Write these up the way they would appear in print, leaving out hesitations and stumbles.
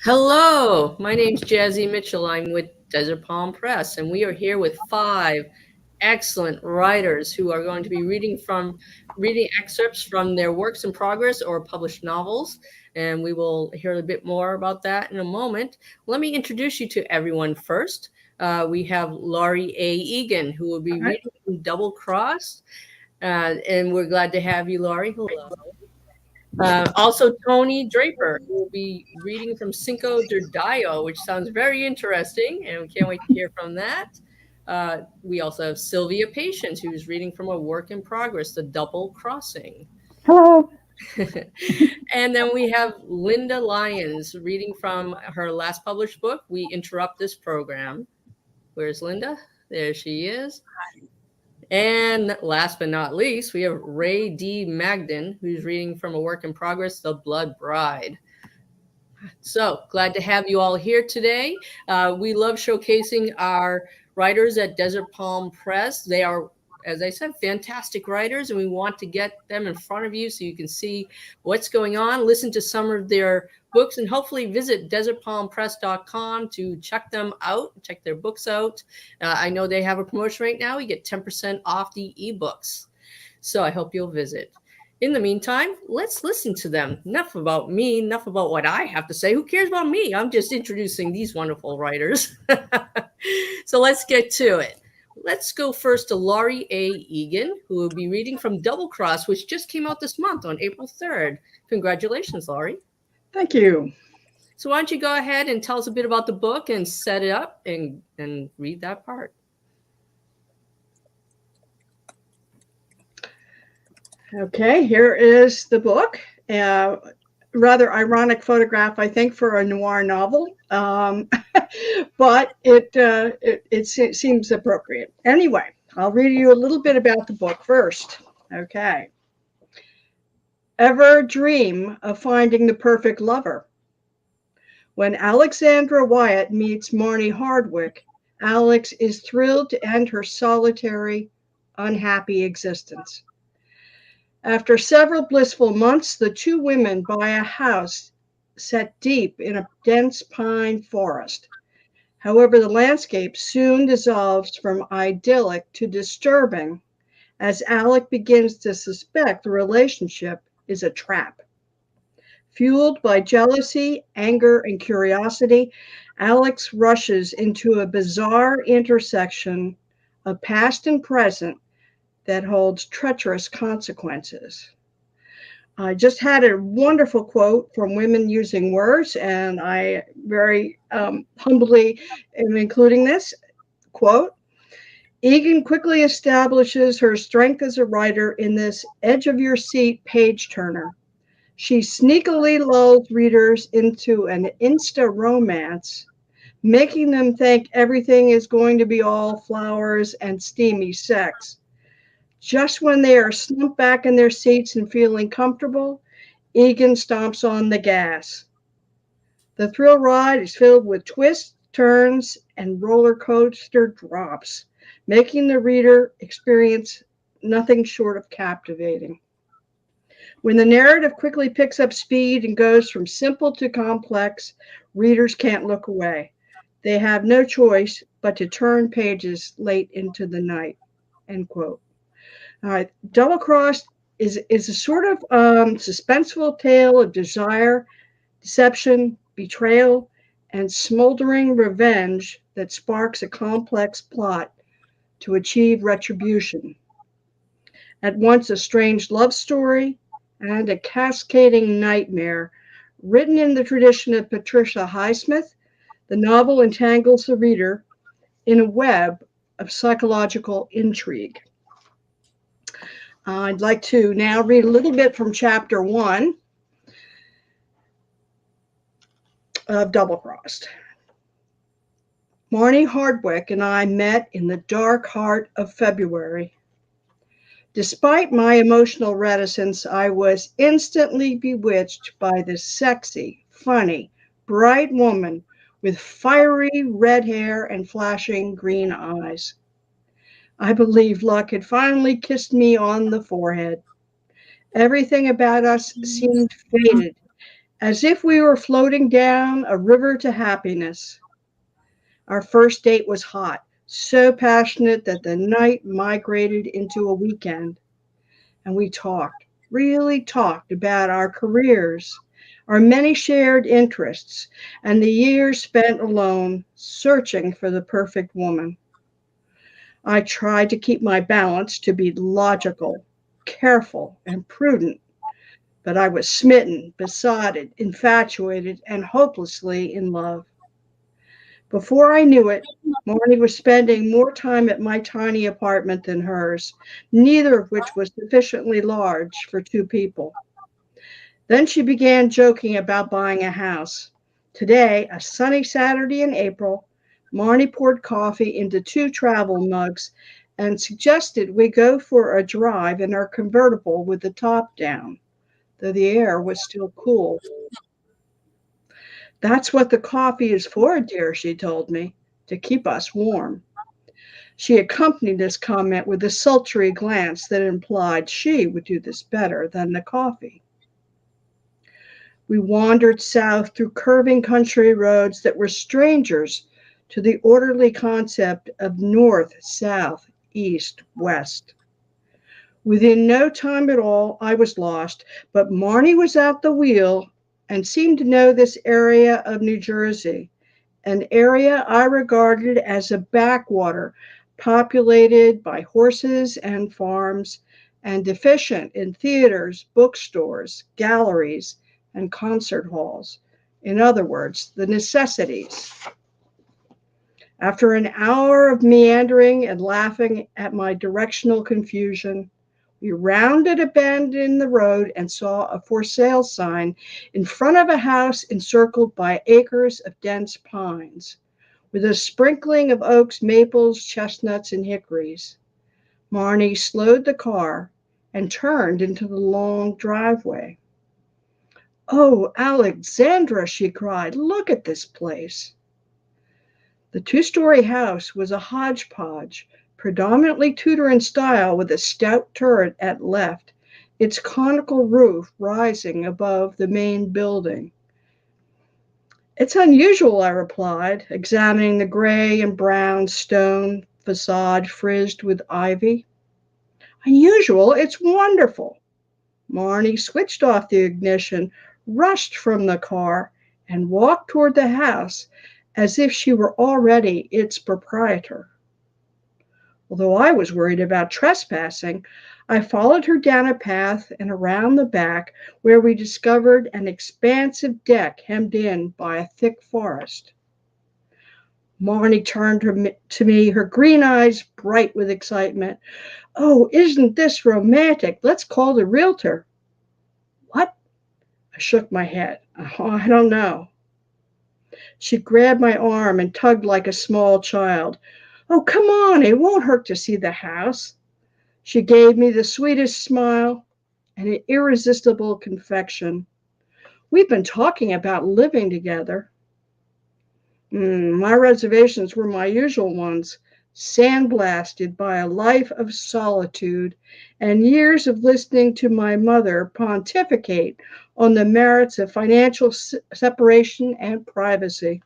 Hello, my name's Jazzy Mitchell. I'm with Desert Palm Press, and we are here with five excellent writers who are going to be reading excerpts from their works in progress or published novels. And we will hear a bit more about that in a moment. Let me introduce you to everyone first. We have Laurie A. Egan, who will be All right. reading from Double Cross. And we're glad to have you, Laurie. Hello. Also, Tony Draper, who will be reading from Cinco de Mayo, which sounds very interesting, and we can't wait to hear from that. We also have Sylvia Patience, who's reading from a work in progress, The Double Crossing. Hello. And then we have Linda Lyons reading from her last published book, We Interrupt This Program. Where's Linda? There she is. And last but not least, we have Ray D. Magden, who's reading from a work in progress, The Blood Bride. So glad to have you all here today. We love showcasing our writers at Desert Palm Press. They are, as I said, fantastic writers, and we want to get them in front of you so you can see what's going on, listen to some of their books, and hopefully visit desertpalmpress.com to check them out, check their books out. I know they have a promotion right now. You get 10% off the ebooks. So I hope you'll visit. In the meantime, let's listen to them. Enough about me, enough about what I have to say. Who cares about me? I'm just introducing these wonderful writers. So let's get to it. Let's go first to Laurie A. Egan, who will be reading from Double Cross, which just came out this month on April 3rd. Congratulations, Laurie. Thank you. So why don't you go ahead and tell us a bit about the book and set it up and read that part. Okay, here is the book. Rather ironic photograph, I think, for a noir novel, but it seems appropriate. Anyway, I'll read you a little bit about the book first. Okay. Ever dream of finding the perfect lover? When Alexandra Wyatt meets Marnie Hardwick, Alex is thrilled to end her solitary, unhappy existence. After several blissful months, the two women buy a house set deep in a dense pine forest. However, the landscape soon dissolves from idyllic to disturbing as Alec begins to suspect the relationship is a trap. Fueled by jealousy, anger, and curiosity, Alex rushes into a bizarre intersection of past and present that holds treacherous consequences. I just had a wonderful quote from Women Using Words, and I very humbly am including this quote. Egan quickly establishes her strength as a writer in this edge of your seat page turner. She sneakily lulls readers into an insta romance, making them think everything is going to be all flowers and steamy sex. Just when they are slumped back in their seats and feeling comfortable, Egan stomps on the gas. The thrill ride is filled with twists, turns, and roller coaster drops, making the reader experience nothing short of captivating. When the narrative quickly picks up speed and goes from simple to complex, readers can't look away. They have no choice but to turn pages late into the night. End quote. All right, Double Cross is a sort of suspenseful tale of desire, deception, betrayal, and smoldering revenge that sparks a complex plot to achieve retribution. At once a strange love story and a cascading nightmare, written in the tradition of Patricia Highsmith, the novel entangles the reader in a web of psychological intrigue. I'd like to now read a little bit from chapter 1 of Double Crossed. Marnie Hardwick and I met in the dark heart of February. Despite my emotional reticence, I was instantly bewitched by this sexy, funny, bright woman with fiery red hair and flashing green eyes. I believed luck had finally kissed me on the forehead. Everything about us seemed fated, as if we were floating down a river to happiness. Our first date was hot, so passionate that the night migrated into a weekend, and we talked, really talked about our careers, our many shared interests, and the years spent alone searching for the perfect woman. I tried to keep my balance to be logical, careful, and prudent, but I was smitten, besotted, infatuated, and hopelessly in love. Before I knew it, Marnie was spending more time at my tiny apartment than hers, neither of which was sufficiently large for two people. Then she began joking about buying a house. Today, a sunny Saturday in April, Marnie poured coffee into two travel mugs and suggested we go for a drive in our convertible with the top down, though the air was still cool. That's what the coffee is for, dear, she told me, to keep us warm. She accompanied this comment with a sultry glance that implied she would do this better than the coffee. We wandered south through curving country roads that were strangers to the orderly concept of north, south, east, west. Within no time at all, I was lost, but Marnie was at the wheel and seemed to know this area of New Jersey, an area I regarded as a backwater populated by horses and farms and deficient in theaters, bookstores, galleries, and concert halls. In other words, the necessities. After an hour of meandering and laughing at my directional confusion, we rounded a bend in the road and saw a for sale sign in front of a house encircled by acres of dense pines, with a sprinkling of oaks, maples, chestnuts, and hickories. Marnie slowed the car and turned into the long driveway. "Oh, Alexandra," she cried, "look at this place." The two-story house was a hodgepodge, predominantly Tudor in style, with a stout turret at left, its conical roof rising above the main building. "It's unusual," I replied, examining the gray and brown stone facade frizzed with ivy. "Unusual? It's wonderful." Marnie switched off the ignition, rushed from the car, and walked toward the house as if she were already its proprietor. Although I was worried about trespassing, I followed her down a path and around the back, where we discovered an expansive deck hemmed in by a thick forest. Marnie turned to me, her green eyes bright with excitement. "Oh, isn't this romantic? Let's call the realtor." "What?" I shook my head. "Oh, I don't know." She grabbed my arm and tugged like a small child. "Oh, come on, it won't hurt to see the house." She gave me the sweetest smile and an irresistible confection. "We've been talking about living together." My reservations were my usual ones, sandblasted by a life of solitude and years of listening to my mother pontificate on the merits of financial separation and privacy.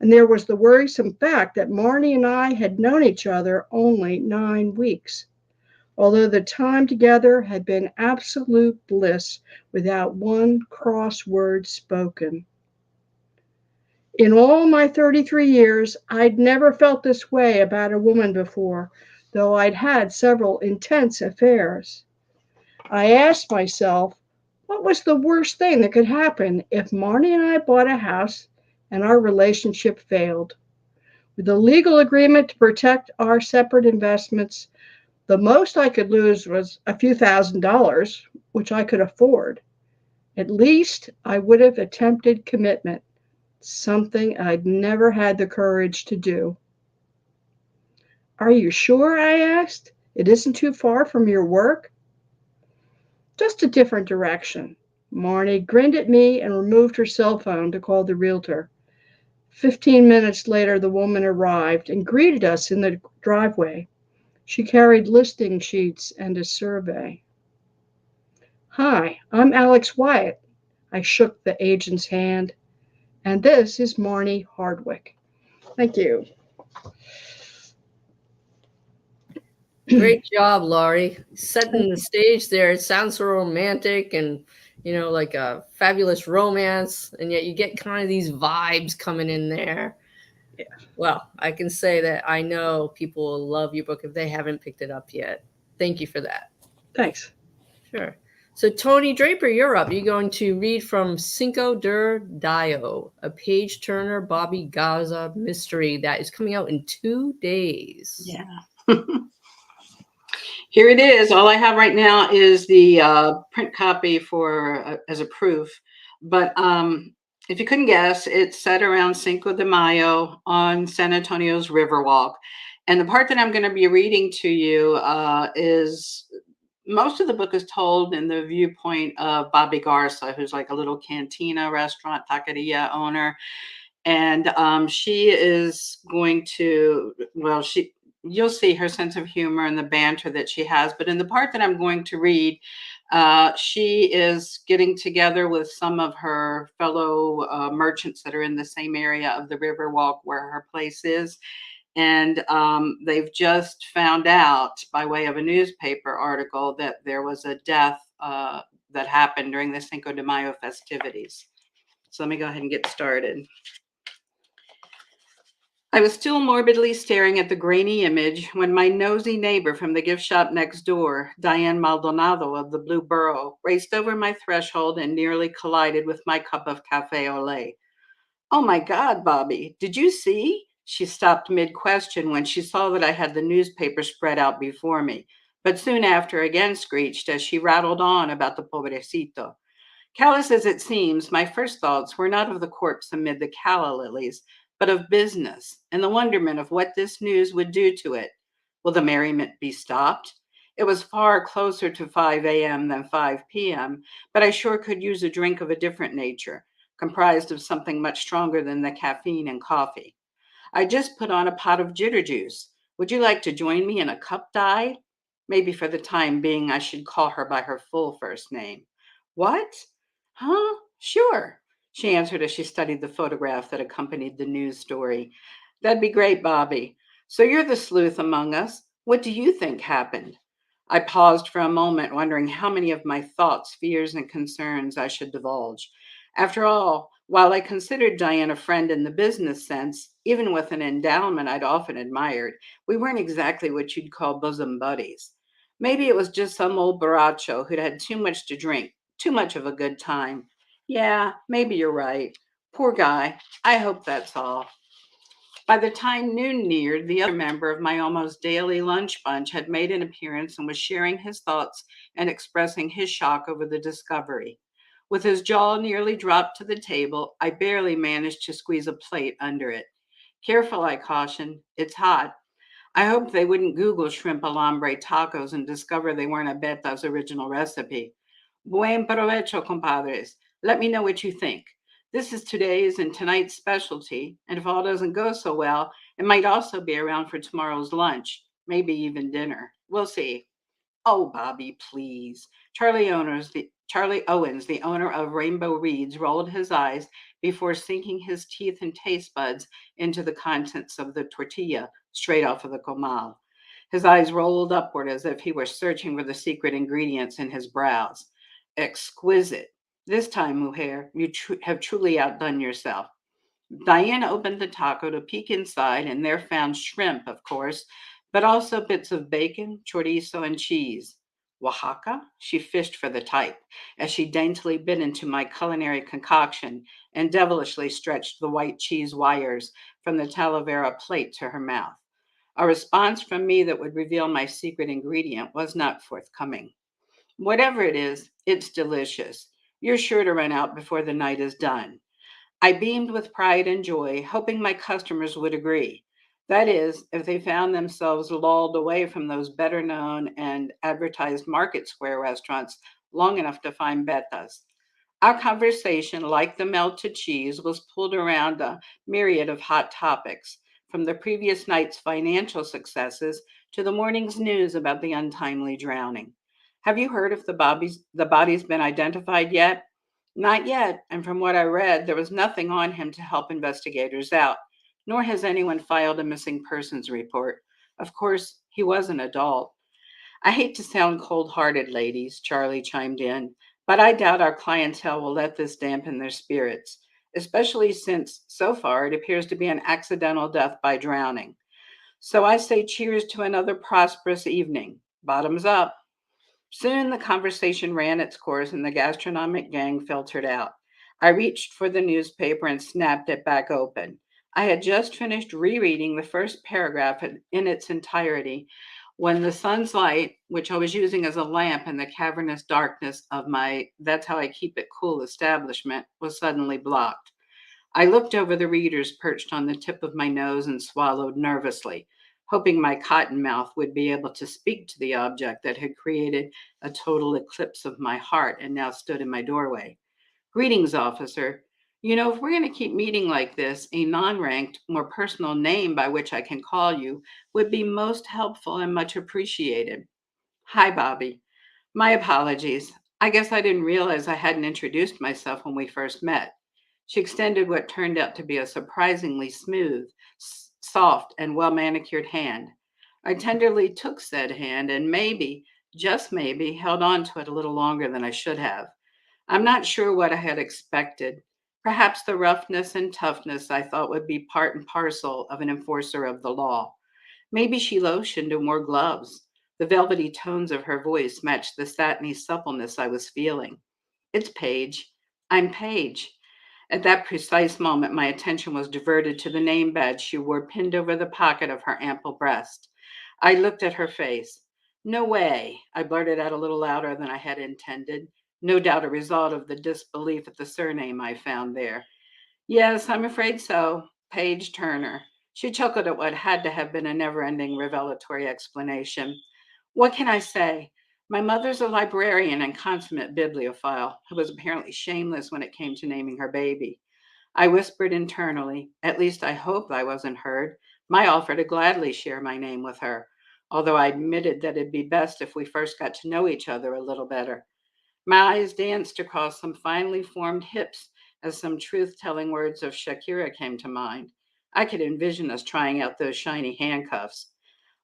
And there was the worrisome fact that Marnie and I had known each other only 9 weeks, although the time together had been absolute bliss without one cross word spoken. In all my 33 years, I'd never felt this way about a woman before, though I'd had several intense affairs. I asked myself, what was the worst thing that could happen if Marnie and I bought a house and our relationship failed? With a legal agreement to protect our separate investments, the most I could lose was a few $1,000s, which I could afford. At least I would have attempted commitment, something I'd never had the courage to do. "Are you sure?" I asked. "It isn't too far from your work?" "Just a different direction." Marnie grinned at me and removed her cell phone to call the realtor. 15 minutes later, the woman arrived and greeted us in the driveway. She carried listing sheets and a survey. "Hi, I'm Alex Wyatt. I shook the agent's hand. And this is Marnie Hardwick. Thank you. Great job, Laurie. Setting the stage there. It sounds so romantic and, like a fabulous romance. And yet you get kind of these vibes coming in there. Yeah. Well, I can say that I know people will love your book if they haven't picked it up yet. Thank you for that. Thanks. Sure. So, Tony Draper, you're up. You're going to read from Cinco de Mayo, a page turner Bobby Gaza mystery that is coming out in 2 days. Yeah. Here it is. All I have right now is the print copy for as a proof. But if you couldn't guess, it's set around Cinco de Mayo on San Antonio's Riverwalk. And the part that I'm going to be reading to you is most of the book is told in the viewpoint of Bobby Garza, who's like a little cantina restaurant, taqueria owner. And she is going to, well, you'll see her sense of humor and the banter that she has. But in the part that I'm going to read, she is getting together with some of her fellow merchants that are in the same area of the Riverwalk where her place is. And they've just found out by way of a newspaper article that there was a death that happened during the Cinco de Mayo festivities. So let me go ahead and get started. I was still morbidly staring at the grainy image when my nosy neighbor from the gift shop next door, Diane Maldonado of the Blue Burrow, raced over my threshold and nearly collided with my cup of cafe au lait. "Oh my God, Bobby, did you see?" She stopped mid-question when she saw that I had the newspaper spread out before me, but soon after again screeched as she rattled on about the pobrecito. Callous as it seems, my first thoughts were not of the corpse amid the calla lilies, but of business and the wonderment of what this news would do to it. Will the merriment be stopped? It was far closer to 5 a.m. than 5 p.m., but I sure could use a drink of a different nature, comprised of something much stronger than the caffeine and coffee. I just put on a pot of jitter juice. Would you like to join me in a cup die? Maybe for the time being, I should call her by her full first name. What? Huh? Sure, she answered as she studied the photograph that accompanied the news story. That'd be great, Bobby. So you're the sleuth among us. What do you think happened? I paused for a moment, wondering how many of my thoughts, fears, and concerns I should divulge. After all, while I considered Diane a friend in the business sense, even with an endowment I'd often admired, we weren't exactly what you'd call bosom buddies. Maybe it was just some old borracho who'd had too much to drink, too much of a good time. Yeah, maybe you're right. Poor guy. I hope that's all. By the time noon neared, the other member of my almost daily lunch bunch had made an appearance and was sharing his thoughts and expressing his shock over the discovery. With his jaw nearly dropped to the table, I barely managed to squeeze a plate under it. Careful, I cautioned. It's hot. I hoped they wouldn't Google shrimp alambre tacos and discover they weren't Abeta's original recipe. Buen provecho, compadres. Let me know what you think. This is today's and tonight's specialty, and if all doesn't go so well, it might also be around for tomorrow's lunch, maybe even dinner. We'll see. Oh, Bobby, please. Charlie Owens, the owner of Rainbow Reeds, rolled his eyes before sinking his teeth and taste buds into the contents of the tortilla straight off of the comal. His eyes rolled upward as if he were searching for the secret ingredients in his brows. Exquisite. This time, mujer, you have truly outdone yourself. Diana opened the taco to peek inside and there found shrimp, of course, but also bits of bacon, chorizo, and cheese. Oaxaca? She fished for the type as she daintily bit into my culinary concoction and devilishly stretched the white cheese wires from the Talavera plate to her mouth. A response from me that would reveal my secret ingredient was not forthcoming. Whatever it is, it's delicious. You're sure to run out before the night is done. I beamed with pride and joy, hoping my customers would agree. That is, if they found themselves lulled away from those better known and advertised market square restaurants long enough to find betas. Our conversation, like the melted cheese, was pulled around a myriad of hot topics, from the previous night's financial successes to the morning's news about the untimely drowning. Have you heard if the body's been identified yet? Not yet, and from what I read, there was nothing on him to help investigators out, nor has anyone filed a missing persons report. Of course, he was an adult. I hate to sound cold hearted, ladies, Charlie chimed in, but I doubt our clientele will let this dampen their spirits, especially since, so far, it appears to be an accidental death by drowning. So I say cheers to another prosperous evening. Bottoms up. Soon the conversation ran its course and the gastronomic gang filtered out. I reached for the newspaper and snapped it back open. I had just finished rereading the first paragraph in its entirety when the sun's light, which I was using as a lamp in the cavernous darkness of my "that's how I keep it cool" establishment, was suddenly blocked. I looked over the readers perched on the tip of my nose and swallowed nervously, hoping my cotton mouth would be able to speak to the object that had created a total eclipse of my heart and now stood in my doorway. "Greetings, officer. You know, if we're going to keep meeting like this, a non ranked, more personal name by which I can call you would be most helpful and much appreciated." "Hi, Bobby. My apologies. I guess I didn't realize I hadn't introduced myself when we first met." She extended what turned out to be a surprisingly smooth, soft, and well manicured hand. I tenderly took said hand and maybe, just maybe, held on to it a little longer than I should have. I'm not sure what I had expected. Perhaps the roughness and toughness I thought would be part and parcel of an enforcer of the law. Maybe she lotioned and wore gloves. The velvety tones of her voice matched the satiny suppleness I was feeling. "It's Paige. I'm Paige." At that precise moment, my attention was diverted to the name badge she wore pinned over the pocket of her ample breast. I looked at her face. "No way," I blurted out a little louder than I had intended, no doubt a result of the disbelief at the surname I found there. "Yes, I'm afraid so. Paige Turner." She chuckled at what had to have been a never ending revelatory explanation. "What can I say? My mother's a librarian and consummate bibliophile who was apparently shameless when it came to naming her baby." I whispered internally. At least I hoped I wasn't heard. My offer to gladly share my name with her, although I admitted that it'd be best if we first got to know each other a little better. My eyes danced across some finely formed hips as some truth telling words of Shakira came to mind. I could envision us trying out those shiny handcuffs.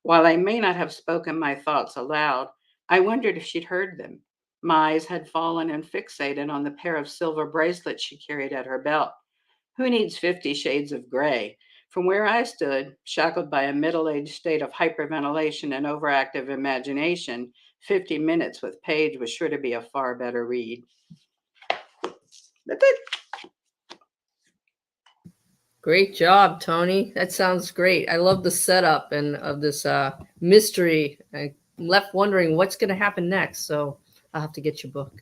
While I may not have spoken my thoughts aloud, I wondered if she'd heard them. My eyes had fallen and fixated on the pair of silver bracelets she carried at her belt. Who needs 50 shades of gray? From where I stood, shackled by a middle aged state of hyperventilation and overactive imagination, 50 minutes with Paige was sure to be a far better read. That's it. Great job, Tony. That sounds great. I love the setup and of this mystery. I'm left wondering what's going to happen next. So I'll have to get your book.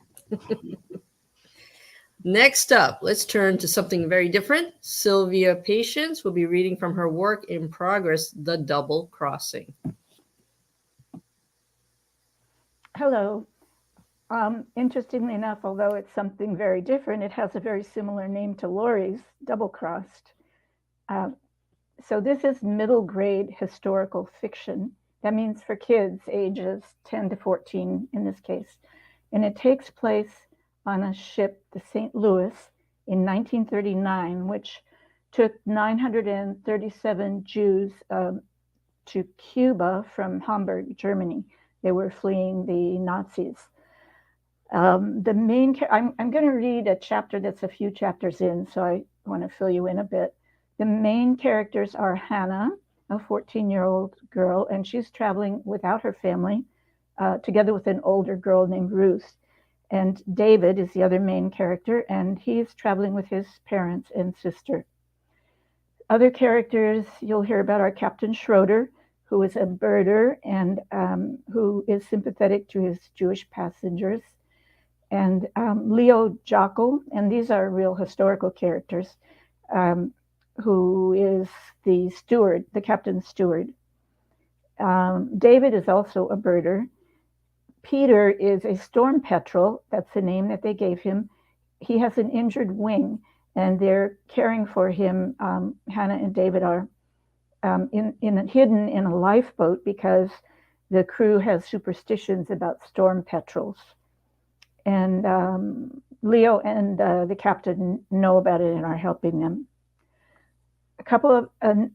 Next up, let's turn to something very different. Sylvia Patience will be reading from her work in progress, The Double Crossing. Hello. Interestingly enough, although it's something very different, it has a very similar name to Lori's, Double Crossed. So this is middle grade historical fiction. That means for kids ages 10 to 14 in this case. And it takes place on a ship, the St. Louis, in 1939, which took 937 Jews to Cuba from Hamburg, Germany. They were fleeing the Nazis. I'm going to read a chapter that's a few chapters in, so I want to fill you in a bit. The main characters are Hannah, a 14-year-old girl, and she's traveling without her family, together with an older girl named Ruth. And David is the other main character, and he's traveling with his parents and sister. Other characters you'll hear about are Captain Schroeder, who is a birder and who is sympathetic to his Jewish passengers, and Leo Jockel, and these are real historical characters, who is the steward, the captain's steward. David is also a birder. Peter is a storm petrel. That's the name that they gave him. He has an injured wing, and they're caring for him. Hannah and David are hidden in a lifeboat because the crew has superstitions about storm petrels. And Leo and the captain know about it and are helping them. A couple of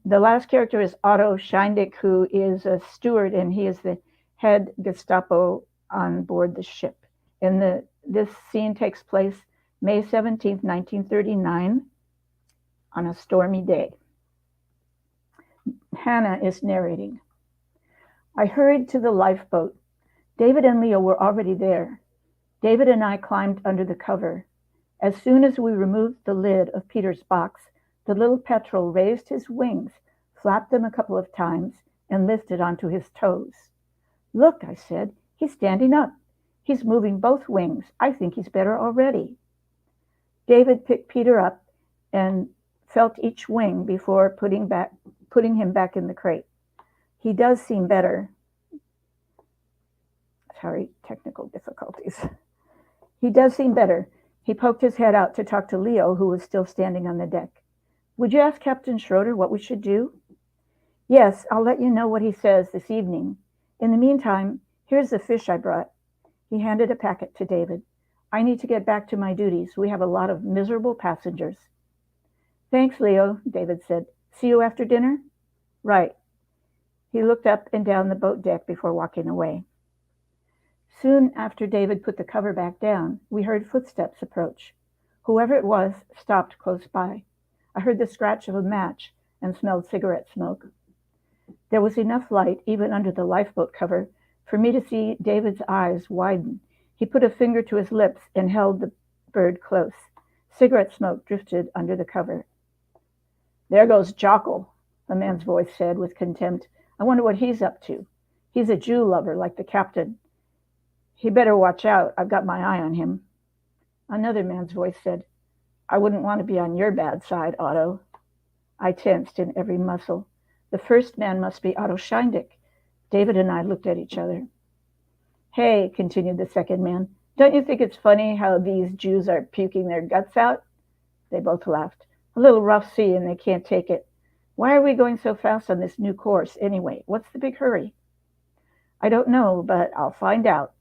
the last character is Otto Scheindick, who is a steward, and he is the head Gestapo on board the ship. And this scene takes place May 17th, 1939, on a stormy day. Hannah is narrating. I hurried to the lifeboat. David and Leo were already there. David and I climbed under the cover. As soon as we removed the lid of Peter's box, the little petrel raised his wings, flapped them a couple of times, and lifted onto his toes. Look, I said, he's standing up. He's moving both wings. I think he's better already. David picked Peter up and felt each wing before putting him back in the crate. He does seem better. Sorry, technical difficulties. He does seem better. He poked his head out to talk to Leo, who was still standing on the deck. Would you ask Captain Schroeder what we should do? Yes, I'll let you know what he says this evening. In the meantime, here's the fish I brought. He handed a packet to David. I need to get back to my duties. We have a lot of miserable passengers. Thanks, Leo, David said. See you after dinner? Right. He looked up and down the boat deck before walking away. Soon after David put the cover back down, we heard footsteps approach. Whoever it was stopped close by. I heard the scratch of a match and smelled cigarette smoke. There was enough light, even under the lifeboat cover, for me to see David's eyes widen. He put a finger to his lips and held the bird close. Cigarette smoke drifted under the cover. There goes Jockle, a man's voice said with contempt. I wonder what he's up to. He's a Jew lover like the captain. He better watch out. I've got my eye on him. Another man's voice said, I wouldn't want to be on your bad side, Otto. I tensed in every muscle. The first man must be Otto Scheindick. David and I looked at each other. Hey, continued the second man, don't you think it's funny how these Jews are puking their guts out? They both laughed. A little rough sea and they can't take it. Why are we going so fast on this new course anyway? What's the big hurry? I don't know, but I'll find out.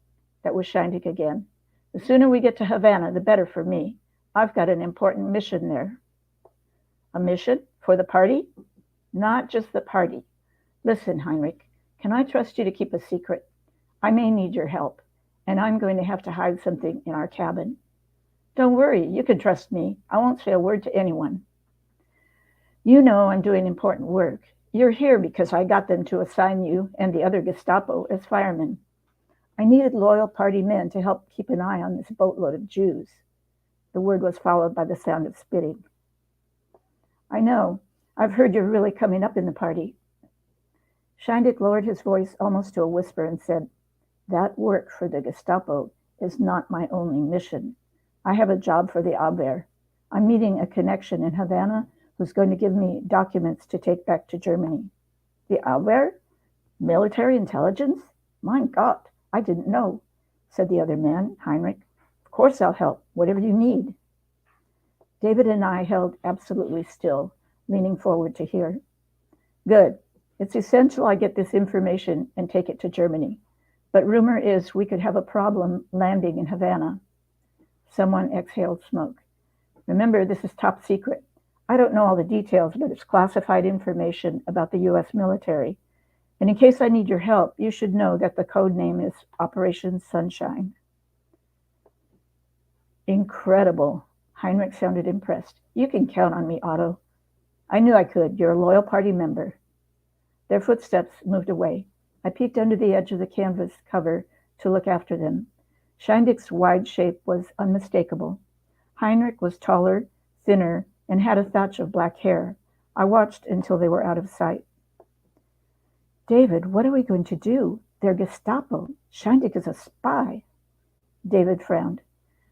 That was Scheindick again. The sooner we get to Havana, the better for me. I've got an important mission there. A mission? For the party? Not just the party. Listen, Heinrich, can I trust you to keep a secret? I may need your help, and I'm going to have to hide something in our cabin. Don't worry, you can trust me. I won't say a word to anyone. You know I'm doing important work. You're here because I got them to assign you and the other Gestapo as firemen. I needed loyal party men to help keep an eye on this boatload of Jews. The word was followed by the sound of spitting. I know. I've heard you're really coming up in the party. Scheindick lowered his voice almost to a whisper and said, That work for the Gestapo is not my only mission. I have a job for the Abwehr. I'm meeting a connection in Havana who's going to give me documents to take back to Germany. The Abwehr? Military intelligence? Mein Gott, I didn't know, said the other man, Heinrich. Of course I'll help, whatever you need. David and I held absolutely still, leaning forward to hear. Good. It's essential I get this information and take it to Germany. But rumor is we could have a problem landing in Havana. Someone exhaled smoke. Remember, this is top secret. I don't know all the details, but it's classified information about the U.S. military. And in case I need your help, you should know that the code name is Operation Sunshine. Incredible. Heinrich sounded impressed. You can count on me, Otto. I knew I could. You're a loyal party member. Their footsteps moved away. I peeked under the edge of the canvas cover to look after them. Scheindick's wide shape was unmistakable. Heinrich was taller, thinner, and had a thatch of black hair. I watched until they were out of sight. David, what are we going to do? They're Gestapo. Scheindick is a spy. David frowned.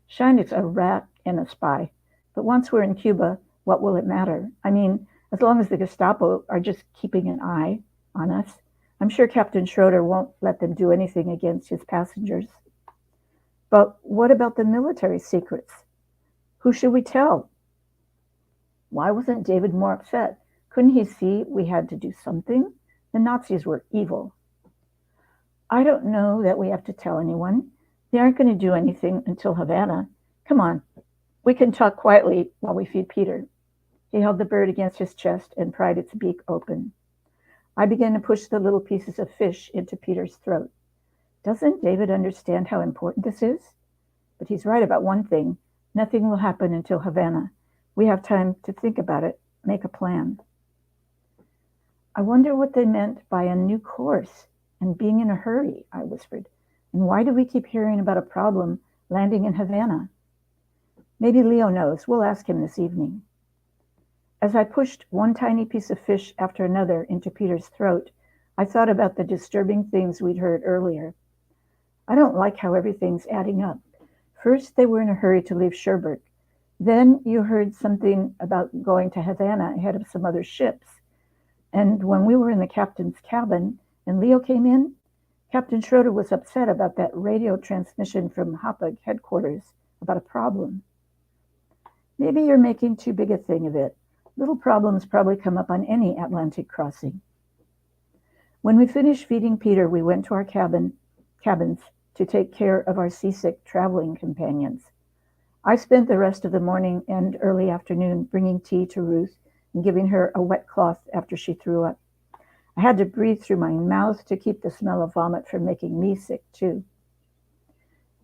Scheindick's a rat and a spy. But once we're in Cuba, what will it matter? I mean, as long as the Gestapo are just keeping an eye on us, I'm sure Captain Schroeder won't let them do anything against his passengers. But what about the military secrets? Who should we tell? Why wasn't David more upset? Couldn't he see we had to do something? The Nazis were evil. I don't know that we have to tell anyone. They aren't going to do anything until Havana. Come on, we can talk quietly while we feed Peter. He held the bird against his chest and pried its beak open. I began to push the little pieces of fish into Peter's throat. Doesn't David understand how important this is? But he's right about one thing. Nothing will happen until Havana. We have time to think about it, make a plan. I wonder what they meant by a new course and being in a hurry, I whispered. And why do we keep hearing about a problem landing in Havana? Maybe Leo knows. We'll ask him this evening. As I pushed one tiny piece of fish after another into Peter's throat, I thought about the disturbing things we'd heard earlier. I don't like how everything's adding up. First, they were in a hurry to leave Sherbrooke. Then you heard something about going to Havana ahead of some other ships. And when we were in the captain's cabin and Leo came in, Captain Schroeder was upset about that radio transmission from Hapag headquarters about a problem. Maybe you're making too big a thing of it. Little problems probably come up on any Atlantic crossing. When we finished feeding Peter, we went to our cabins to take care of our seasick traveling companions. I spent the rest of the morning and early afternoon bringing tea to Ruth and giving her a wet cloth after she threw up. I had to breathe through my mouth to keep the smell of vomit from making me sick, too.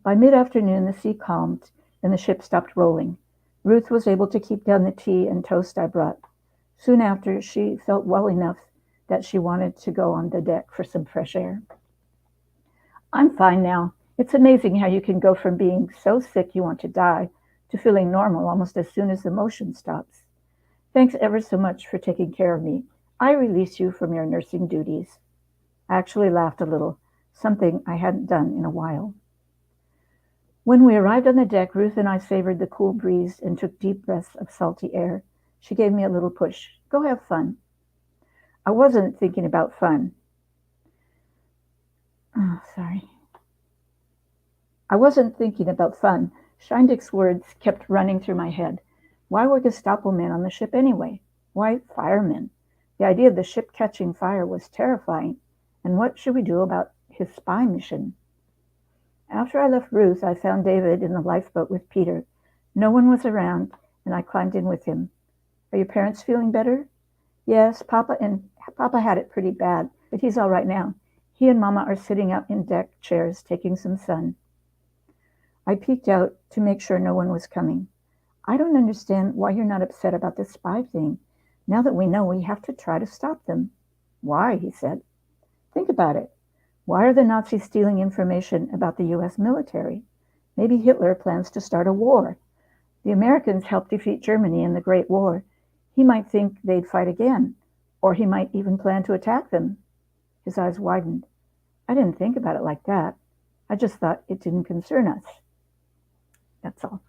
By mid-afternoon, the sea calmed and the ship stopped rolling. Ruth was able to keep down the tea and toast I brought. Soon after, she felt well enough that she wanted to go on the deck for some fresh air. I'm fine now. It's amazing how you can go from being so sick you want to die to feeling normal almost as soon as the motion stops. Thanks ever so much for taking care of me. I release you from your nursing duties. I actually laughed a little, something I hadn't done in a while. When we arrived on the deck, Ruth and I savored the cool breeze and took deep breaths of salty air. She gave me a little push. Go have fun. I wasn't thinking about fun. I wasn't thinking about fun. Scheindick's words kept running through my head. Why were Gestapo men on the ship anyway? Why firemen? The idea of the ship catching fire was terrifying. And what should we do about his spy mission? After I left Ruth, I found David in the lifeboat with Peter. No one was around, and I climbed in with him. Are your parents feeling better? Yes, Papa had it pretty bad, but he's all right now. He and Mama are sitting out in deck chairs taking some sun. I peeked out to make sure no one was coming. I don't understand why you're not upset about this spy thing. Now that we know, we have to try to stop them. Why? He said. Think about it. Why are the Nazis stealing information about the U.S. military? Maybe Hitler plans to start a war. The Americans helped defeat Germany in the Great War. He might think they'd fight again, or he might even plan to attack them. His eyes widened. I didn't think about it like that. I just thought it didn't concern us. That's all.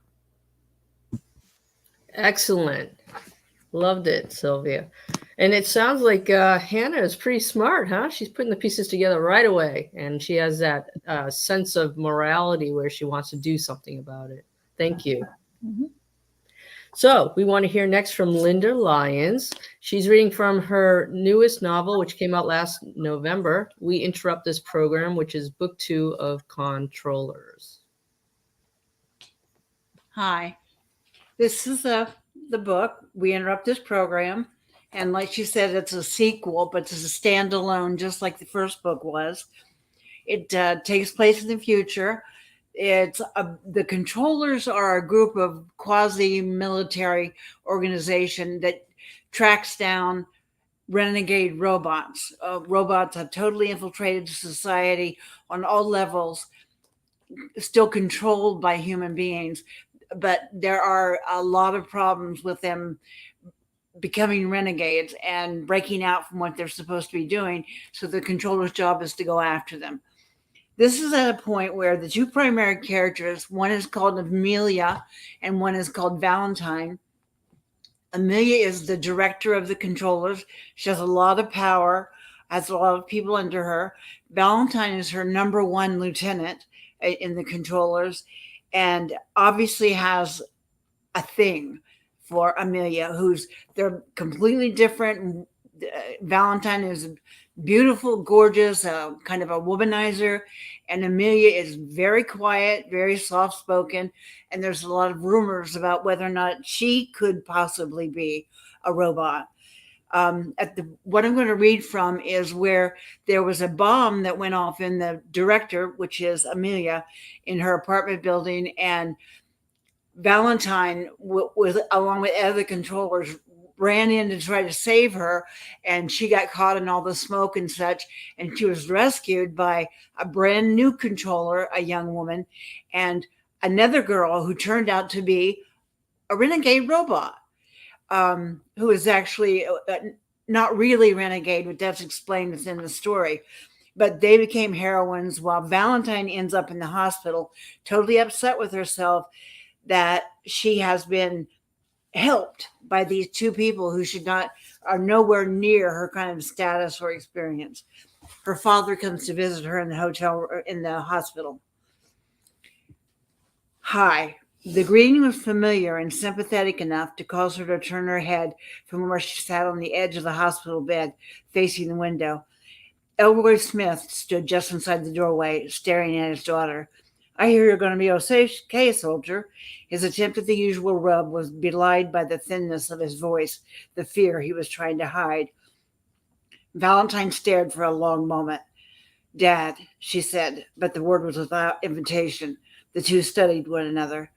Excellent. Loved it, Sylvia. And it sounds like Hannah is pretty smart, huh? She's putting the pieces together right away. And she has that sense of morality where she wants to do something about it. Thank you. Mm-hmm. So we want to hear next from Linda Lyons. She's reading from her newest novel, which came out last November, We Interrupt This Program, which is book 2 of Controllers. Hi, this is the book, We Interrupt This Program. And like she said, it's a sequel, but it's a standalone, just like the first book was. It takes place in the future. It's the Controllers are a group of quasi-military organization that tracks down renegade robots. Robots have totally infiltrated society on all levels, still controlled by human beings. But there are a lot of problems with them becoming renegades and breaking out from what they're supposed to be doing. So the controller's job is to go after them. This is at a point where the two primary characters, one is called Amelia and one is called Valentine. Amelia is the director of the controllers. She has a lot of power, has a lot of people under her. Valentine is her number one lieutenant in the controllers, and obviously has a thing for Amelia, they're completely different. Valentine is beautiful, gorgeous, kind of a womanizer. And Amelia is very quiet, very soft spoken. And there's a lot of rumors about whether or not she could possibly be a robot. What I'm going to read from is where there was a bomb that went off in the director, which is Amelia, in her apartment building, and Valentine, with along with other controllers, ran in to try to save her, and she got caught in all the smoke and such. And she was rescued by a brand new controller, a young woman, and another girl who turned out to be a renegade robot, who is actually not really renegade, but that's explained within the story. But they became heroines while Valentine ends up in the hospital, totally upset with herself that she has been helped by these two people who are nowhere near her kind of status or experience. Her father comes to visit her in the hospital. Hi. The greeting was familiar and sympathetic enough to cause her to turn her head from where she sat on the edge of the hospital bed, facing the window. Elroy Smith stood just inside the doorway, staring at his daughter. I hear you're going to be okay, soldier. His attempt at the usual rub was belied by the thinness of his voice, the fear he was trying to hide. Valentine stared for a long moment. Dad, she said, but the word was without invitation. The two studied one another.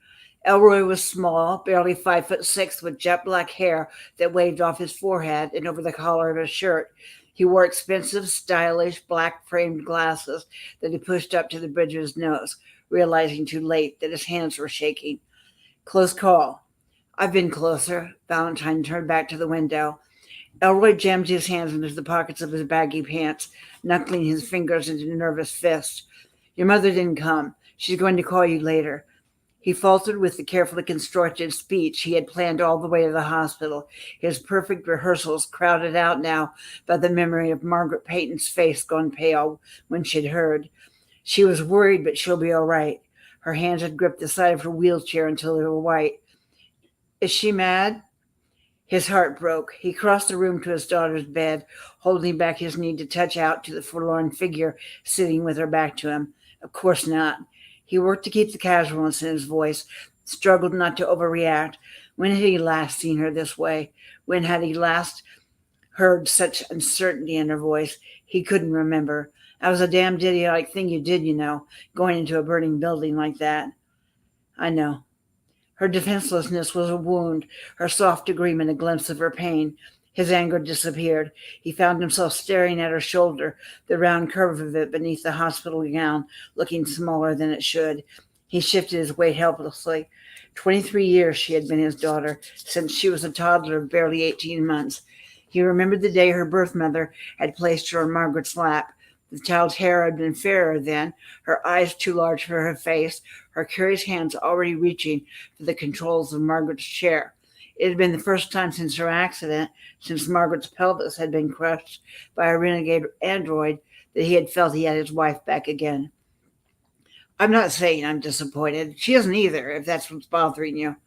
Elroy was small, barely 5'6", with jet black hair that waved off his forehead and over the collar of his shirt. He wore expensive, stylish, black-framed glasses that he pushed up to the bridge of his nose, realizing too late that his hands were shaking. Close call. I've been closer. Valentine turned back to the window. Elroy jammed his hands into the pockets of his baggy pants, knuckling his fingers into nervous fists. Your mother didn't come. She's going to call you later. He faltered with the carefully constructed speech he had planned all the way to the hospital, his perfect rehearsals crowded out now by the memory of Margaret Peyton's face gone pale when she'd heard. She was worried, but she'll be all right. Her hands had gripped the side of her wheelchair until they were white. Is she mad? His heart broke. He crossed the room to his daughter's bed, holding back his knee to touch out to the forlorn figure sitting with her back to him. Of course not. He worked to keep the casualness in his voice, struggled not to overreact. When had he last seen her this way? When had he last heard such uncertainty in her voice? He couldn't remember. That was a damned idiotic thing you did, going into a burning building like that. I know. Her defenselessness was a wound, her soft agreement a glimpse of her pain. His anger disappeared. He found himself staring at her shoulder, the round curve of it beneath the hospital gown, looking smaller than it should. He shifted his weight helplessly. 23 years she had been his daughter, since she was a toddler of barely 18 months. He remembered the day her birth mother had placed her on Margaret's lap. The child's hair had been fairer then, her eyes too large for her face, her curious hands already reaching for the controls of Margaret's chair. It had been the first time since her accident, since Margaret's pelvis had been crushed by a renegade android, that he had felt he had his wife back again. I'm not saying I'm disappointed. She isn't either, if that's what's bothering you.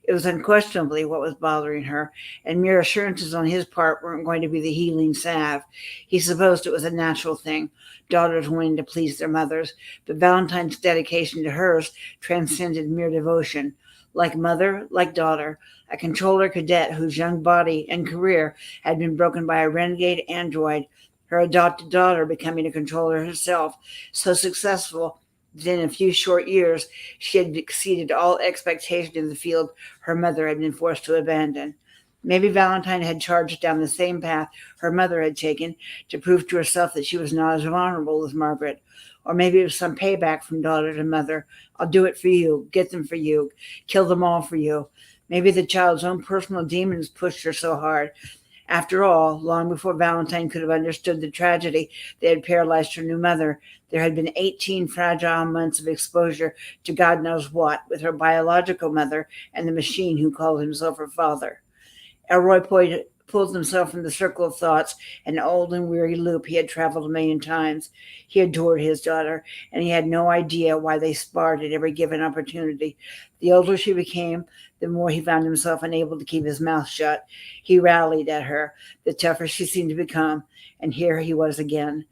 It was unquestionably what was bothering her, and mere assurances on his part weren't going to be the healing salve. He supposed it was a natural thing, daughters wanting to please their mothers, but Valentine's dedication to hers transcended mere devotion. Like mother, like daughter, a controller cadet whose young body and career had been broken by a renegade android, her adopted daughter becoming a controller herself, so successful that in a few short years she had exceeded all expectation in the field her mother had been forced to abandon. Maybe Valentine had charged down the same path her mother had taken to prove to herself that she was not as vulnerable as Margaret. Or maybe it was some payback from daughter to mother. I'll do it for you, get them for you, kill them all for you. Maybe the child's own personal demons pushed her so hard. After all, long before Valentine could have understood the tragedy that had paralyzed her new mother, there had been 18 fragile months of exposure to God knows what with her biological mother and the machine who called himself her father. Elroy pulled himself from the circle of thoughts, an old and weary loop he had traveled a million times. He adored his daughter, and he had no idea why they sparred at every given opportunity. The older she became, the more he found himself unable to keep his mouth shut. He rallied at her, the tougher she seemed to become, and here he was again.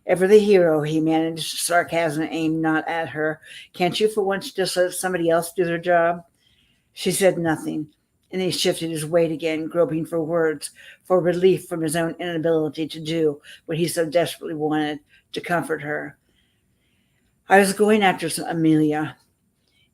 Ever the hero, he managed, sarcasm aimed not at her. Can't you for once just let somebody else do their job? She said nothing, and he shifted his weight again, groping for words, for relief from his own inability to do what he so desperately wanted, to comfort her. I was going after Amelia.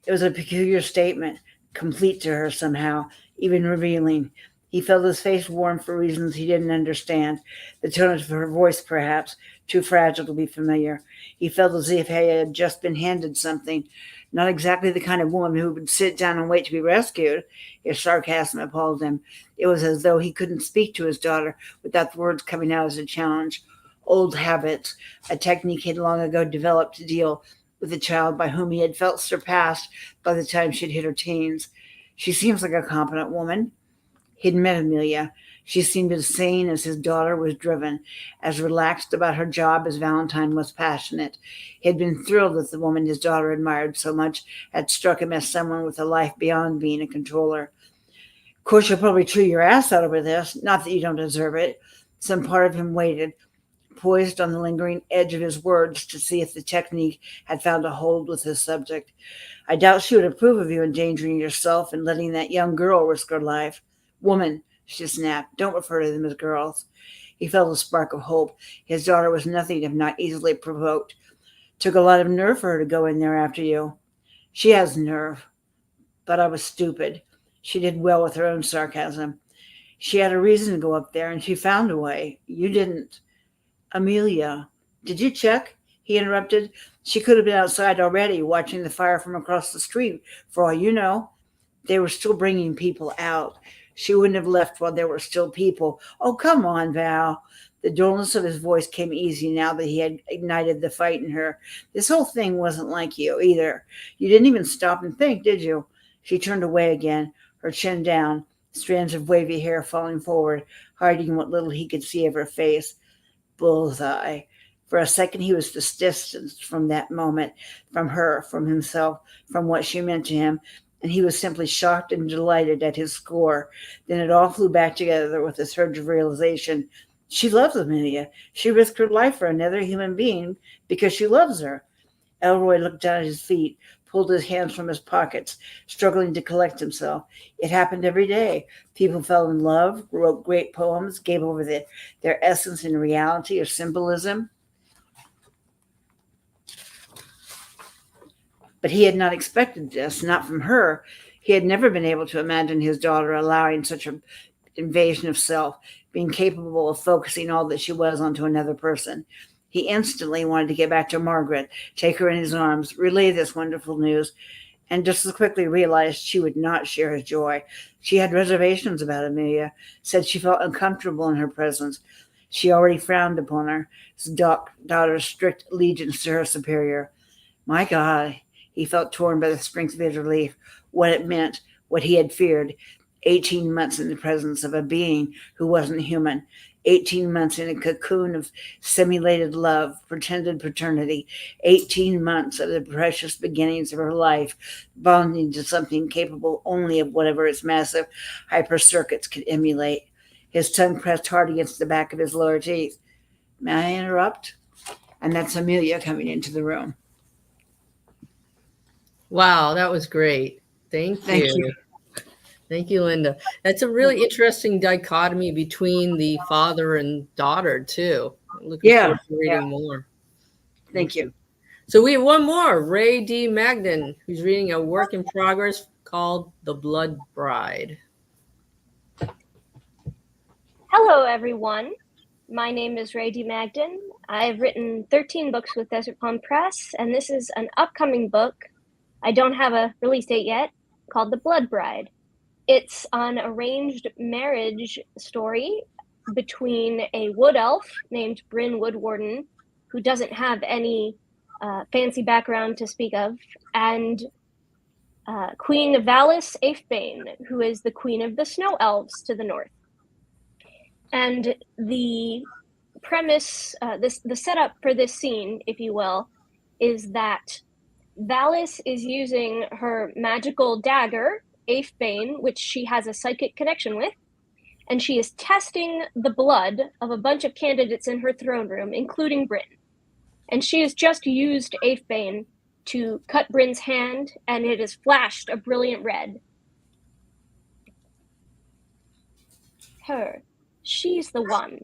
It was a peculiar statement, complete to her somehow, even revealing. He felt his face warm for reasons he didn't understand, the tone of her voice perhaps, too fragile to be familiar. He felt as if he had just been handed something, not exactly the kind of woman who would sit down and wait to be rescued. His sarcasm appalled him. It was as though he couldn't speak to his daughter without the words coming out as a challenge. Old habits, a technique he had long ago developed to deal with a child by whom he had felt surpassed by the time she'd hit her teens. She seems like a competent woman. He'd met Amelia. She seemed as sane as his daughter was driven, as relaxed about her job as Valentine was passionate. He had been thrilled that the woman his daughter admired so much had struck him as someone with a life beyond being a controller. Of course, you'll probably chew your ass out over this, not that you don't deserve it. Some part of him waited, poised on the lingering edge of his words to see if the technique had found a hold with his subject. I doubt she would approve of you endangering yourself and letting that young girl risk her life. Woman, she snapped, don't refer to them as girls. He felt a spark of hope. His daughter was nothing if not easily provoked. Took a lot of nerve for her to go in there after you. She has nerve, but I was stupid. She did well with her own sarcasm. She had a reason to go up there, and she found a way. You didn't. Amelia, did you check? He interrupted. She could have been outside already, watching the fire from across the street, for all you know. They were still bringing people out. She wouldn't have left while there were still people. Oh, come on, Val. The dullness of his voice came easy now that he had ignited the fight in her. This whole thing wasn't like you either. You didn't even stop and think, did you? She turned away again, her chin down, strands of wavy hair falling forward, hiding what little he could see of her face. Bullseye. For a second he was distanced from that moment, from her, from himself, from what she meant to him, and he was simply shocked and delighted at his score. Then it all flew back together with a surge of realization. She loves Amelia. She risked her life for another human being because she loves her. Elroy looked down at his feet, pulled his hands from his pockets, struggling to collect himself. It happened every day. People fell in love, wrote great poems, gave over their essence in reality or symbolism. But he had not expected this, not from her. He had never been able to imagine his daughter allowing such an invasion of self, being capable of focusing all that she was onto another person. He instantly wanted to get back to Margaret, take her in his arms, relay this wonderful news, and just as quickly realized she would not share his joy. She had reservations about Amelia, said she felt uncomfortable in her presence. She already frowned upon her, his daughter's strict allegiance to her superior. My God, he felt torn by the strength of his relief, what it meant, what he had feared. 18 months in the presence of a being who wasn't human. 18 months in a cocoon of simulated love, pretended paternity. 18 months of the precious beginnings of her life, bonding to something capable only of whatever its massive hypercircuits could emulate. His tongue pressed hard against the back of his lower teeth. May I interrupt? And that's Amelia coming into the room. Wow, that was great. Thank you. Thank you, Linda. That's a really interesting dichotomy between the father and daughter, too. Looking forward to reading more. Thank you. So we have one more, Ray D. Magden, who's reading a work in progress called The Blood Bride. Hello, everyone. My name is Ray D. Magden. I've written 13 books with Desert Plum Press, and this is an upcoming book. I don't have a release date yet, called The Blood Bride. It's an arranged marriage story between a wood elf named Bryn Woodwarden, who doesn't have any fancy background to speak of, and Queen Valis Aefbane, who is the queen of the snow elves to the north. And the premise, the setup for this scene, if you will, is that Valis is using her magical dagger, Aphbane, which she has a psychic connection with, and she is testing the blood of a bunch of candidates in her throne room, including Bryn. And she has just used Aphbane to cut Bryn's hand, and it has flashed a brilliant red. Her. She's the one.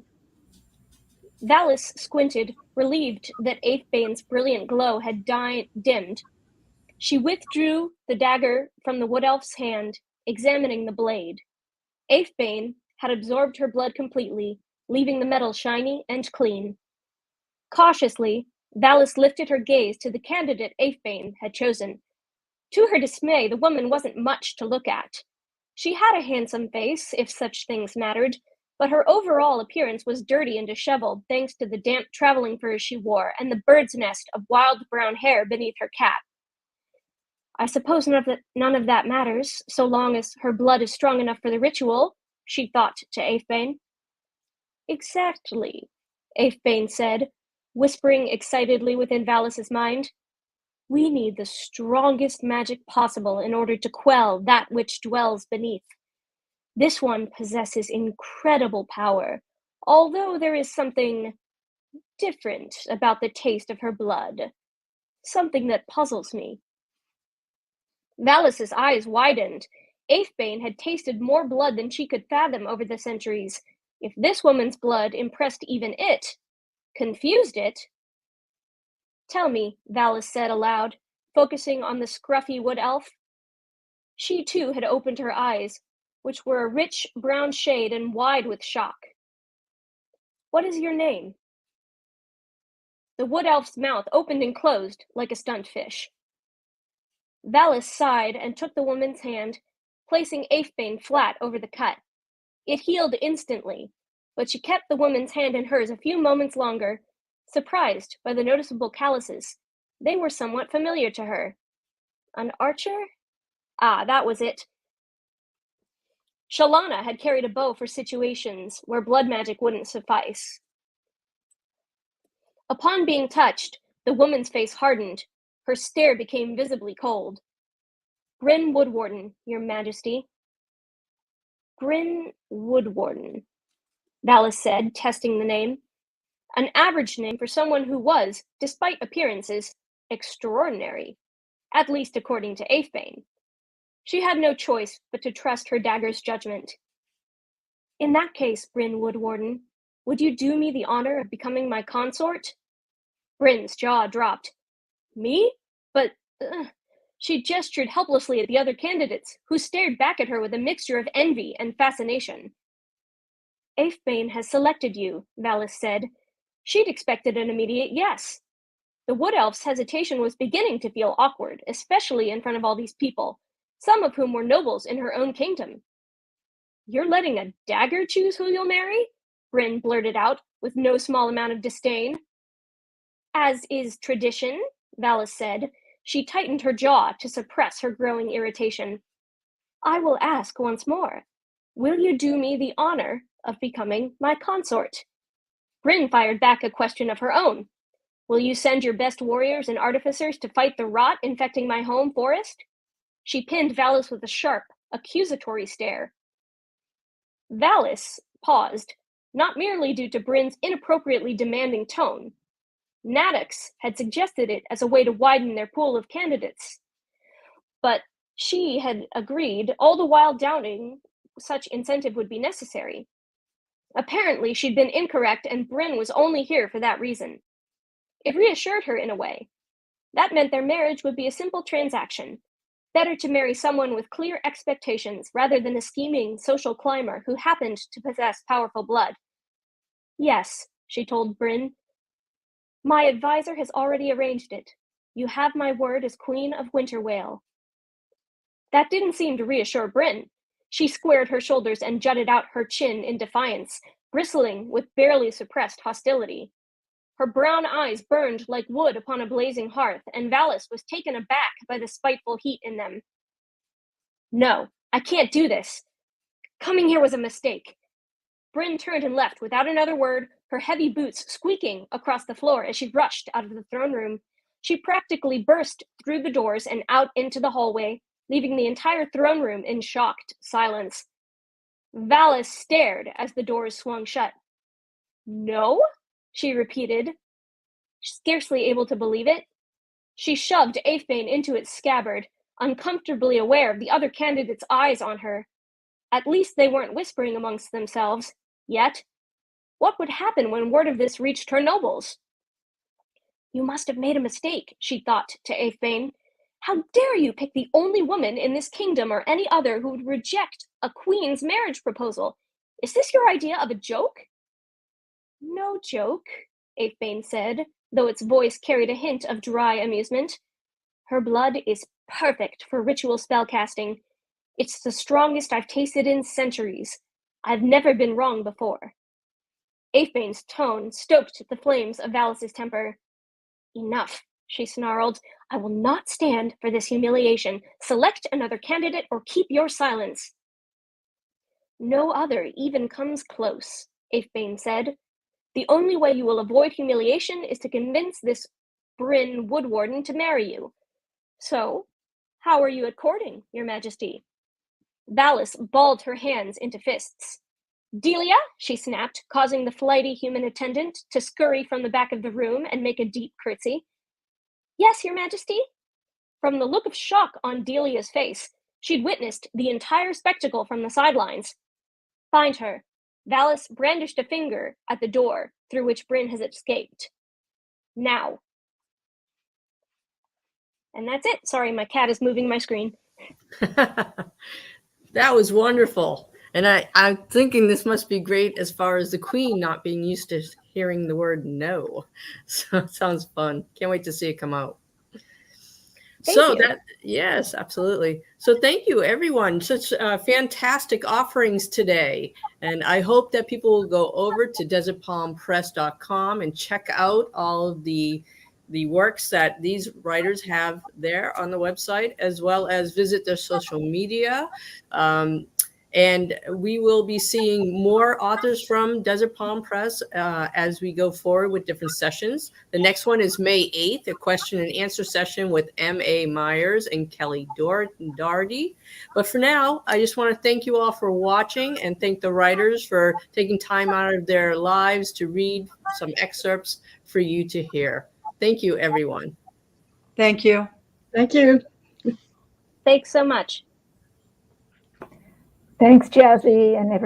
Valis squinted, relieved that Aphbane's brilliant glow had dimmed. She withdrew the dagger from the wood elf's hand, examining the blade. Aphbane had absorbed her blood completely, leaving the metal shiny and clean. Cautiously, Valis lifted her gaze to the candidate Aphbane had chosen. To her dismay, the woman wasn't much to look at. She had a handsome face, if such things mattered, but her overall appearance was dirty and disheveled thanks to the damp traveling furs she wore and the bird's nest of wild brown hair beneath her cap. I suppose none of that matters, so long as her blood is strong enough for the ritual, she thought to Aphbane. Exactly, Aphbane said, whispering excitedly within Valis's mind. We need the strongest magic possible in order to quell that which dwells beneath. This one possesses incredible power, although there is something different about the taste of her blood. Something that puzzles me. Valis's eyes widened. Aphbane had tasted more blood than she could fathom over the centuries. If this woman's blood impressed even it, confused it. Tell me, Valis said aloud, focusing on the scruffy wood elf. She too had opened her eyes, which were a rich brown shade and wide with shock. What is your name? The wood elf's mouth opened and closed like a stunned fish. Valis sighed and took the woman's hand, placing Aphbane flat over the cut. It healed instantly, but she kept the woman's hand in hers a few moments longer, surprised by the noticeable calluses. They were somewhat familiar to her. An archer? Ah, that was it. Shalana had carried a bow for situations where blood magic wouldn't suffice. Upon being touched, the woman's face hardened. Her stare became visibly cold. Bryn Woodwarden, Your Majesty. Bryn Woodwarden, Valis said, testing the name. An average name for someone who was, despite appearances, extraordinary, at least according to Aphbane. She had no choice but to trust her dagger's judgment. In that case, Bryn Woodwarden, would you do me the honor of becoming my consort? Bryn's jaw dropped. Me? But... She gestured helplessly at the other candidates, who stared back at her with a mixture of envy and fascination. Aphbane has selected you, Valis said. She'd expected an immediate yes. The wood elf's hesitation was beginning to feel awkward, especially in front of all these people, some of whom were nobles in her own kingdom. You're letting a dagger choose who you'll marry? Bryn blurted out, with no small amount of disdain. As is tradition, Valis said. She tightened her jaw to suppress her growing irritation. I will ask once more. Will you do me the honor of becoming my consort? Bryn fired back a question of her own. Will you send your best warriors and artificers to fight the rot infecting my home forest? She pinned Valis with a sharp, accusatory stare. Valis paused, not merely due to Bryn's inappropriately demanding tone. Maddox had suggested it as a way to widen their pool of candidates. But she had agreed, all the while doubting such incentive would be necessary. Apparently, she'd been incorrect, and Bryn was only here for that reason. It reassured her in a way. That meant their marriage would be a simple transaction. Better to marry someone with clear expectations rather than a scheming social climber who happened to possess powerful blood. Yes, she told Bryn. My advisor has already arranged it. You have my word as Queen of Winterwale. That didn't seem to reassure Bryn. She squared her shoulders and jutted out her chin in defiance, bristling with barely suppressed hostility. Her brown eyes burned like wood upon a blazing hearth, and Valis was taken aback by the spiteful heat in them. No, I can't do this. Coming here was a mistake. Bryn turned and left without another word, her heavy boots squeaking across the floor as she rushed out of the throne room. She practically burst through the doors and out into the hallway, leaving the entire throne room in shocked silence. Valis stared as the doors swung shut. No? She repeated, scarcely able to believe it. She shoved Aethbane into its scabbard, uncomfortably aware of the other candidates' eyes on her. At least they weren't whispering amongst themselves, yet. What would happen when word of this reached her nobles? You must have made a mistake, she thought to Aethbane. How dare you pick the only woman in this kingdom or any other who would reject a queen's marriage proposal? Is this your idea of a joke? No joke, Aethbane said, though its voice carried a hint of dry amusement. Her blood is perfect for ritual spellcasting. It's the strongest I've tasted in centuries. I've never been wrong before. Aethbane's tone stoked the flames of Valis's temper. Enough, she snarled. I will not stand for this humiliation. Select another candidate or keep your silence. No other even comes close, Aethbane said. The only way you will avoid humiliation is to convince this Bryn Woodwarden to marry you. So, how are you at courting, Your Majesty? Valis balled her hands into fists. Delia, she snapped, causing the flighty human attendant to scurry from the back of the room and make a deep curtsy. Yes, Your Majesty? From the look of shock on Delia's face, she'd witnessed the entire spectacle from the sidelines. Find her. Valis brandished a finger at the door through which Bryn has escaped. Now. And that's it. Sorry, my cat is moving my screen. That was wonderful. And I'm thinking this must be great as far as the queen not being used to hearing the word no. So it sounds fun. Can't wait to see it come out. Thank you. Yes, absolutely. So thank you, everyone. Such fantastic offerings today. And I hope that people will go over to desertpalmpress.com and check out all of the works that these writers have there on the website, as well as visit their social media. And we will be seeing more authors from Desert Palm Press as we go forward with different sessions. The next one is May 8th, a question and answer session with M.A. Myers and Kelly Doherty. But for now, I just want to thank you all for watching and thank the writers for taking time out of their lives to read some excerpts for you to hear. Thank you, everyone. Thank you. Thank you. Thanks so much. Thanks, Jazzy, and everybody.